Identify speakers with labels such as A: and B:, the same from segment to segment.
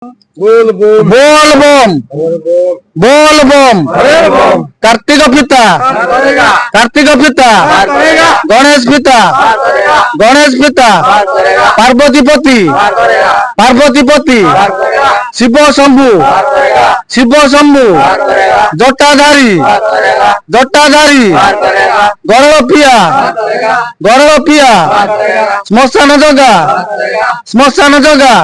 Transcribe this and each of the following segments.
A: बोल बोल
B: बोल बम बोल बम कार्तिक पिता गणेश पिता पार्वती पति शिव शंभु जटाधारी गरल पिया श्मशान जगा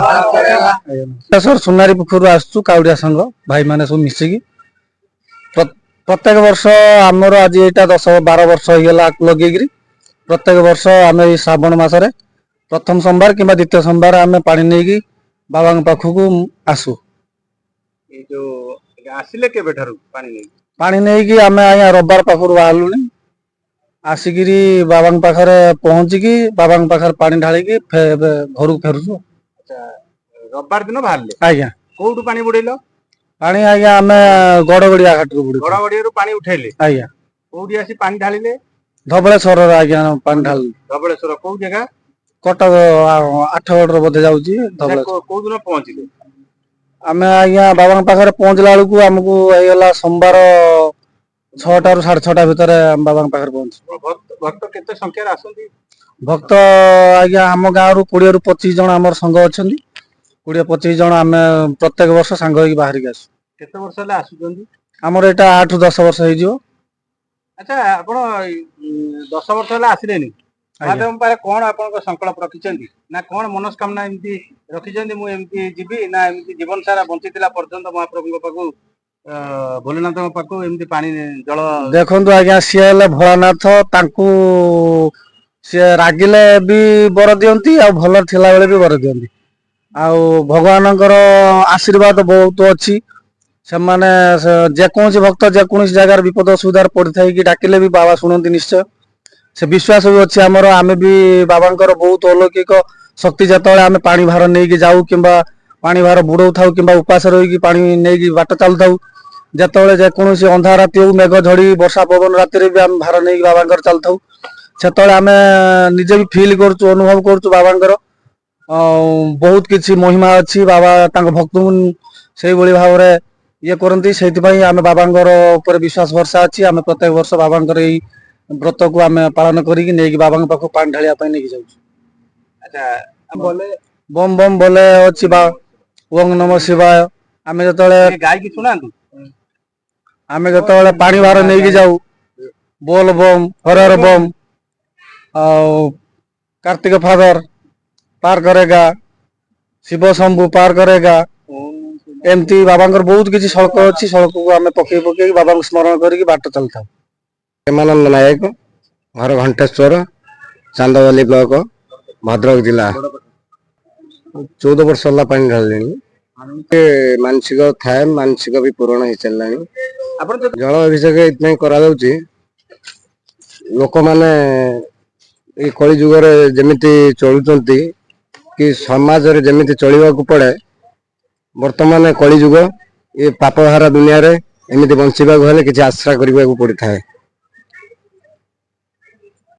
B: सर सुनारी पुखर आसु काउड़िया संघ भाई माने सब मिसिकी प्रत्येक वर्ष आमर आज यहाँ 10-12 वर्ष होगा लगे प्रत्येक वर्ष आम श्रावण मसरे प्रथम सोमवार कि द्वितीय सोमवार आम पा नहीं बाबा पाखक आसु पानी नहीं आम आज्ञा रविवार पाखर बाहरलु आसिक बाबा पाखे पहुंचिकी बाबा पाखे पानी ढालिकी घर फेरुचु
A: रविवार दिन बाहर
B: आज्ञा
A: कौटू पानी बुड़ेल
B: पानी आज्ञा आम गड़गड़िया घाट
A: गड़गड़िया पानी उठेले
B: आज्ञा
A: कौटी आसी पानी ढालिले
B: धबलेश्वर आज्ञा पानी ढाल
A: धबलेश्वर कौ जगह
B: कटक 8गड़ बोधे जाऊँगी
A: कौ दिन पहुंचले
B: आम आज्ञा बाबा पाखे पहुंचला बेलू आमको होगा सोमवार 6टा ରୁ 6:30 भितर बाबा पाखे पहुंच
A: भक्त केते संख्या आसंती
B: भक्त आज्ञा आम गाँव रु 20 ରୁ 25 जन आम संघ अच्छा 20-25 जन आम प्रत्येक वर्ष सांग होगी बाहर के आसु
A: केते वर्ष ले आसुचंदी
B: आमर एटा 8 ରୁ 10 वर्ष हो जिवो
A: अच्छा आपण 10 वर्ष ले आसिलेनी माध्यम पारे कोन आपण संकल्प रखिचंदी ना कोन मनोस्कामना एमती रखिचंदी मु एमती जीवी ना एमती जीवन सारा बंचितिला पर्यंत महाप्रभु पाखु भोलेनाथ पाखु एमती पानी जल
B: देखंतु आज्ञा सी हेले भोलानाथ तांकू सी रागिले भी बर दियंती आ भल थिला बेले भी बर दियंती आ भगवानकर आशीर्वाद बहुत अच्छी से माने जेकोसी भक्त जेकोसी जगार विपद असुविधार पड़ी थाई कि डाकिले भी बाबा शुणती निश्चय से विश्वास भी अच्छी आमर आम भी बाबांकर बहुत अलौकिक शक्ति जिते आम पानी भार नहीं जाऊ कि पानी भार बुड़ाऊ था कि उपास रही पानी नहीं बाट चलु था जिते जेकोसी अंधा राति हो मेघ झड़ी वर्षा पवन राति भी आम भार नहीं बाबांकर चलु था से आम निजे भी फिल करूँ अनुभव करूँ बाबांकर बहुत किसी महिमा अच्छी बाबा भक्त से भाव में ये करती से आम बाबांकर ऊपर विश्वास भरसा अच्छी आम प्रत्येक वर्ष बाबांकर यही व्रत को आम पालन करी बाबा पाख पानी ढालिया नहीं जाऊँ बम बम बोले अच्छी ओं नमः शिवाय आम जो
A: गाय की शुणा
B: आम जो पानी भार नहीं जाऊ बोल बम हर हर बम कार्तिक फादर पार करेगा शिव शंभु पार करेगा एमती बाबा बहुत किसी सड़क अच्छी सड़क को आम पकई पकई बाबा स्मरण करके बाट चलता
C: प्रेमानंद नायक घर घंटेश्वर चांदवली ब्लॉक भद्रक जिला 14 वर्ष है पानी ढाले मानसिक थाए मानसिक भी पूरण हो चलला जल अभिषेक इतना करा लोक मैंने कली जुगर जमिति चलुचंती कि समाज रे जमिति चलिबा को पड़े वर्तमान कली जुग ये पापहारा दुनिया रे एमिति बंचिबा को हेले किछि आश्रा करिबा को पड़ी थाए।